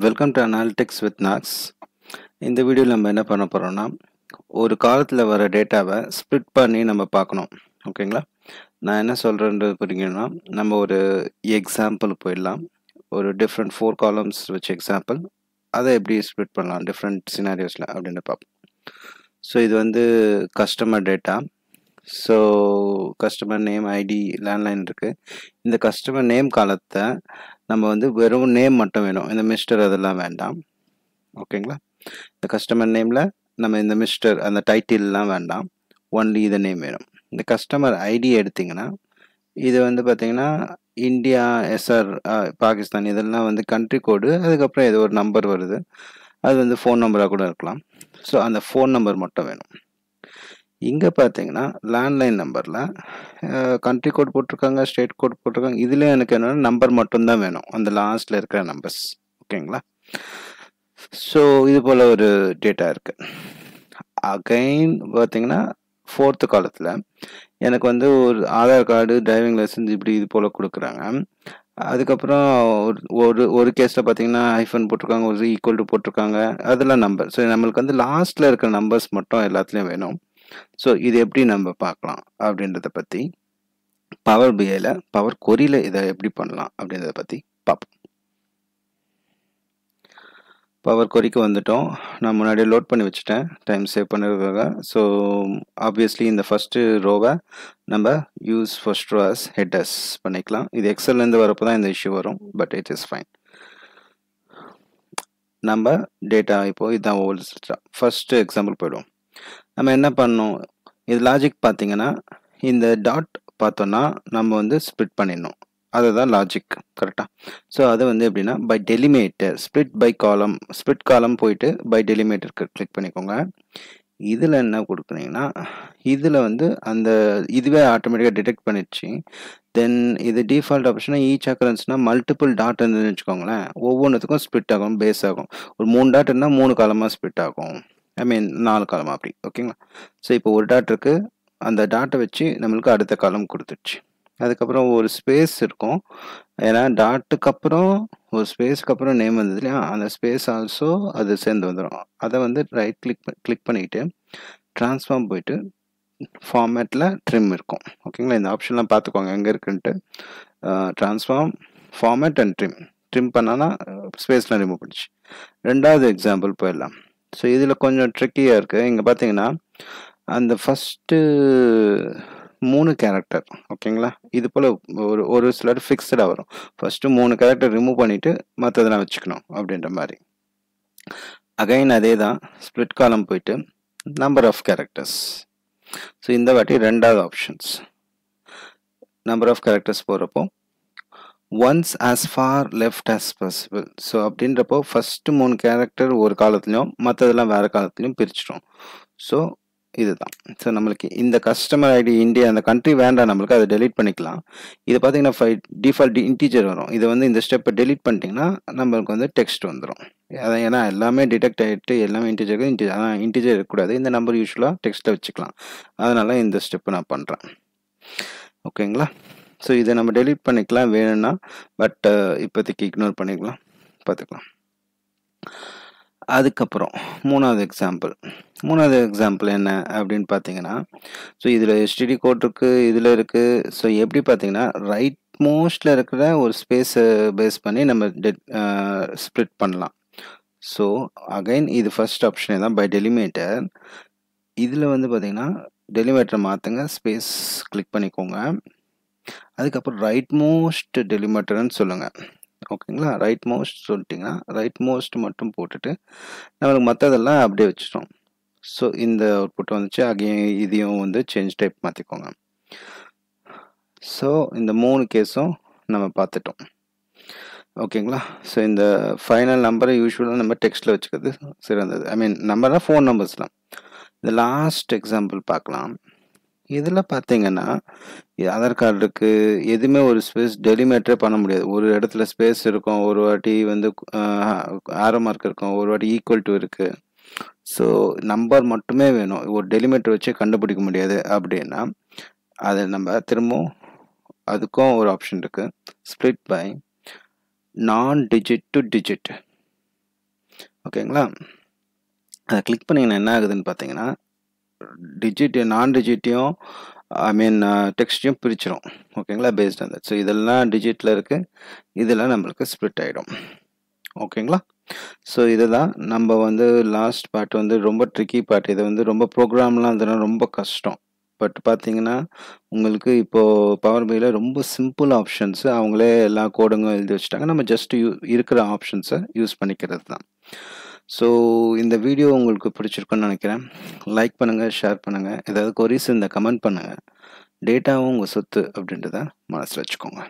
Welcome to analytics with knocks. இந்த வீடியோவில் நம்ம என்ன பண்ண போகிறோம்னா, ஒரு காலத்தில் வர டேட்டாவை ஸ்ப்ளிட் பண்ணி நம்ம பார்க்கணும். ஓகேங்களா? நான் என்ன சொல்கிறேன்றது புரியுங்கன்னா, நம்ம ஒரு எக்ஸாம்பிள் போயிடலாம். ஒரு டிஃப்ரெண்ட் 4 காலம்ஸ் வச்சு எக்ஸாம்பிள், அதை எப்படி ஸ்ப்ளிட் பண்ணலாம் டிஃப்ரெண்ட் சினாரியோஸில் அப்படின்னு பார்ப்போம். ஸோ இது வந்து customer data. So customer name, ID, landline இருக்குது. இந்த கஸ்டமர் நேம் காலத்தை நம்ம வந்து வெறும் நேம் மட்டும் வேணும், இந்த மிஸ்டர் அதெல்லாம் வேண்டாம். ஓகேங்களா? இந்த கஸ்டமர் நேமில் நம்ம இந்த மிஸ்டர் அந்த டைட்டில்லாம் வேண்டாம், ஒன்லி இதை நேம் வேணும். இந்த கஸ்டமர் ஐடி எடுத்திங்கன்னா இது வந்து பார்த்திங்கன்னா இந்தியா, எஸ்ஆர், பாகிஸ்தான் இதெல்லாம் வந்து கண்ட்ரி கோடு, அதுக்கப்புறம் ஏதோ ஒரு நம்பர் வருது, அது வந்து ஃபோன் நம்பராக கூட இருக்கலாம். ஸோ அந்த ஃபோன் நம்பர் மட்டும் வேணும். இங்கே பார்த்தீங்கன்னா லேண்ட்லைன் நம்பரில் கண்ட்ரி கோட் போட்டிருக்காங்க, ஸ்டேட் கோட் போட்டிருக்காங்க. இதில் எனக்கு என்னென்னா நம்பர் மட்டும்தான் வேணும், அந்த லாஸ்ட்டில் இருக்கிற நம்பர்ஸ். ஓகேங்களா? ஸோ இது போல் ஒரு டேட்டா இருக்குது. அகைன் பார்த்தீங்கன்னா 4th காலத்தில் எனக்கு வந்து ஒரு ஆதார் கார்டு, டிரைவிங் லைசன்ஸ் இப்படி இது போல் கொடுக்குறாங்க. அதுக்கப்புறம் ஒரு கேஸில் பார்த்தீங்கன்னா ஐஃபோன் போட்டிருக்காங்க, ஒரு ஈக்குவல் டு போட்டிருக்காங்க, அதெல்லாம் நம்பர். ஸோ நம்மளுக்கு வந்து லாஸ்ட்டில் இருக்கிற நம்பர்ஸ் மட்டும் எல்லாத்துலேயும் வேணும். ஸோ இது எப்படி நம்ம பார்க்கலாம் அப்படின்றத பற்றி பவர் பிஐயில், பவர் கொரியில் இதை எப்படி பண்ணலாம் அப்படின்றத பற்றி பார்ப்போம். பவர் கொரிக்கு வந்துட்டோம். நான் முன்னாடியே லோட் பண்ணி வச்சுட்டேன் டைம் சேவ் பண்ணுறதுக்காக. ஸோ ஆப்வியஸ்லி இந்த ஃபஸ்ட்டு ரோவை நம்ம use first row as headers பண்ணிக்கலாம். இது எக்ஸல்லேருந்து வரப்போ தான் இந்த இஷ்யூ வரும், பட் இட் இஸ் ஃபைன். நம்ம டேட்டா இப்போது இதுதான் ஓல்டு சிஸ்டம். ஃபஸ்ட்டு எக்ஸாம்பிள் போய்டுவோம். நம்ம என்ன பண்ணோம், இது லாஜிக் பார்த்தீங்கன்னா இந்த டாட் பார்த்தோன்னா நம்ம வந்து ஸ்ப்ளிட் பண்ணிடணும், அதுதான் லாஜிக். கரெக்டாக? ஸோ அது வந்து எப்படின்னா பை டெலிமேட்டர் ஸ்ப்ளிட் பை காலம், ஸ்ப்ளிட் காலம் போயிட்டு பை டெலிமேட்டருக்கு கிளிக் பண்ணிக்கோங்க. இதில் என்ன கொடுக்குறீங்கன்னா இதில் வந்து அந்த இதுவே ஆட்டோமேட்டிக்காக டிடெக்ட் பண்ணிடுச்சு. தென் இது டிஃபால்ட் ஆப்ஷனாக ஈச் அக்கரன்ஸ்னா மல்டிபிள் டாட் இருந்துன்னு வச்சுக்கோங்களேன், ஒவ்வொன்றுத்துக்கும் ஸ்ப்ளிட் ஆகும், பேஸ் ஆகும். ஒரு 3 டாட் இருந்தால் 3 காலமாக ஸ்ப்ளிட் ஆகும், ஐ மீன் 4 காலமாக அப்படி. ஓகேங்களா? ஸோ இப்போ ஒரு டாட் இருக்குது, அந்த டாட்டை வச்சு நம்மளுக்கு அடுத்த காலம் கொடுத்துருச்சு. அதுக்கப்புறம் ஒரு ஸ்பேஸ் இருக்கும், ஏன்னா டாட்டுக்கு அப்புறம் ஒரு ஸ்பேஸ்க்கு அப்புறம் நேம் வந்தது இல்லையா, அந்த ஸ்பேஸ் ஆல்சோ அது சேர்ந்து வந்துடும். அதை வந்து ரைட் கிளிக் பண்ணிவிட்டு ட்ரான்ஸ்ஃபார்ம் போயிட்டு ஃபார்மேட்டில் ட்ரிம் இருக்கும். ஓகேங்களா? இந்த ஆப்ஷன்லாம் பார்த்துக்கோங்க எங்கே இருக்குன்ட்டு. ட்ரான்ஸ்ஃபார்ம், ஃபார்மேட் அண்ட் ட்ரிம் பண்ணான்னா ஸ்பேஸ்லாம் ரிமூவ் பண்ணிச்சு. ரெண்டாவது எக்ஸாம்பிள் போயிடலாம். ஸோ இதில் கொஞ்சம் ட்ரிக்கியாக இருக்குது. இங்கே பார்த்தீங்கன்னா அந்த ஃபஸ்ட்டு 3 கேரக்டர், ஓகேங்களா, இது போல் ஒரு சிலர் ஃபிக்ஸ்டாக வரும். ஃபஸ்ட்டு 3 கேரக்டர் ரிமூவ் பண்ணிவிட்டு மற்றதெல்லாம் வச்சுக்கணும் அப்படின்ற மாதிரி. அகைன் அதே தான், ஸ்ப்ளிட் காலம் போயிட்டு நம்பர் ஆஃப் கேரக்டர்ஸ். ஸோ இந்த வாட்டி ரெண்டாவது ஆப்ஷன்ஸ் நம்பர் ஆஃப் கேரக்டர்ஸ் போகிறப்போ once as for left as possible. So அப்படின்றப்போ ஃபஸ்ட்டு 3 கேரக்டர் ஒரு காலத்துலையும் மற்றதெல்லாம் வேறு காலத்துலையும் பிரிச்சிடும். ஸோ இதுதான். ஸோ நம்மளுக்கு இந்த கஸ்டமர் ஐடி இந்தியா அந்த கண்ட்ரி வேண்டாம் நம்மளுக்கு, அதை டெலீட் பண்ணிக்கலாம். இது பார்த்தீங்கன்னா டிஃபால்ட் இன்டீஜர் வரும். இதை வந்து இந்த ஸ்டெப்பை டெலீட் பண்ணிட்டீங்கன்னா நம்மளுக்கு வந்து டெக்ஸ்ட் வந்துடும். அதை ஏன்னா எல்லாமே டிடெக்ட் ஆகிட்டு எல்லாமே இன்டீஜர் ஆனால் இன்டீஜர் இருக்கக்கூடாது, இந்த நம்பர் யூஸ்வலாக டெக்ஸ்ட்டில் வச்சுக்கலாம். அதனால் இந்த ஸ்டெப்பு நான் பண்ணுறேன். ஓகேங்களா? ஸோ இதை நம்ம டெலீட் பண்ணிக்கலாம் வேணும்னா, பட் இப்போதைக்கு இக்னோர் பண்ணிக்கலாம், பார்த்துக்கலாம். அதுக்கப்புறம் மூணாவது எக்ஸாம்பிள் என்ன அப்படின்னு பார்த்தீங்கன்னா, ஸோ இதில் எஸ்டிடி கோட் இருக்குது, இதில் இருக்குது. ஸோ எப்படி பார்த்தீங்கன்னா ரைட் மோஸ்ட்டில் இருக்கிற ஒரு ஸ்பேஸை பேஸ் பண்ணி நம்ம ஸ்ப்ளிட் பண்ணலாம். ஸோ அகைன் இது ஃபர்ஸ்ட் ஆப்ஷனே தான், பை டெலிமேட்டர். இதில் வந்து பார்த்தீங்கன்னா டெலிமேட்டரை மாற்றுங்க, ஸ்பேஸ் கிளிக் பண்ணிக்கோங்க, அதுக்கப்புறம் ரைட் மோஸ்ட் டெலிமேட்டர்னு சொல்லுங்கள். ஓகேங்களா? ரைட் மோஸ்ட் சொல்லிட்டிங்கன்னா ரைட் மோஸ்ட் மட்டும் போட்டுட்டு நம்மளுக்கு மற்றதெல்லாம் அப்படியே வச்சிட்டோம். ஸோ இந்த அவுட்புட் வந்துச்சு. அகைன் இதையும் வந்து சேஞ்ச் டைப் மாற்றிக்கோங்க. ஸோ இந்த 3 கேஸும் நம்ம பார்த்துட்டோம். ஓகேங்களா? ஸோ இந்த ஃபைனல் நம்பரை யூஸ்வலாக நம்ம டெக்ஸ்ட்டில் வச்சுக்கிறது சிறந்தது. ஐ மீன் நம்பர்னால் ஃபோன் நம்பர்ஸ்லாம். இந்த லாஸ்ட் எக்ஸாம்பிள் பார்க்கலாம். இதில் பார்த்தீங்கன்னா ஆதார் கார்டு இருக்குது, எதுவுமே ஒரு ஸ்பேஸ் டெலிமேட்டரே பண்ண முடியாது. ஒரு இடத்துல ஸ்பேஸ் இருக்கும், ஒரு வாட்டி வந்து ஆரோ மார்க் இருக்கும், ஒரு வாட்டி ஈக்குவல் டு இருக்குது. ஸோ நம்பர் மட்டுமே வேணும், ஒரு டெலிமேட்டர் வச்சு கண்டுபிடிக்க முடியாது. அப்படின்னா அதை நம்ம திரும்பவும் அதுக்கும் ஒரு ஆப்ஷன் இருக்குது, ஸ்ப்ளிட் பை நான் டிஜிட் டு டிஜிட். ஓகேங்களா? அத கிளிக் பண்ணீங்கன்னா என்ன ஆகுதுன்னு பார்த்தீங்கன்னா, நான் டிஜிட்டையும் ஐ மீன் டெக்ஸ்ட்டையும் பிரிச்சிரும். ஓகேங்களா? Based on that. ஸோ இதெல்லாம் டிஜிட்ல இருக்கு. இதெல்லாம் நம்மளுக்கு ஸ்ப்ளிட் ஆயிடும். ஓகேங்களா? ஸோ இதுதான் நம்ம வந்து லாஸ்ட் பார்ட் வந்து ரொம்ப ட்ரிக்கி பார்ட். இது வந்து ரொம்ப ப்ரோக்ராம்லாம் இருந்ததுனா ரொம்ப கஷ்டம். பட் பார்த்தீங்கன்னா, உங்களுக்கு இப்போ பவர் பிஐல ரொம்ப சிம்பிள் ஆப்ஷன்ஸ் அவங்களே எல்லா கோடிங்கும் எழுதி வச்சுட்டாங்க. நம்ம ஜஸ்ட் இருக்கிற ஆப்ஷன்ஸை யூஸ் பண்ணிக்கிறது தான். ஸோ இந்த வீடியோ உங்களுக்கு பிடிச்சிருக்குன்னு நினைக்கிறேன். லைக் பண்ணுங்க, ஷேர் பண்ணுங்க. ஏதாவது கொரீஸ் இருந்தா கமெண்ட் பண்ணுங்க. டேட்டாவும் உங்க சொத்து அப்படின்றத மனசுல வச்சுக்கோங்க.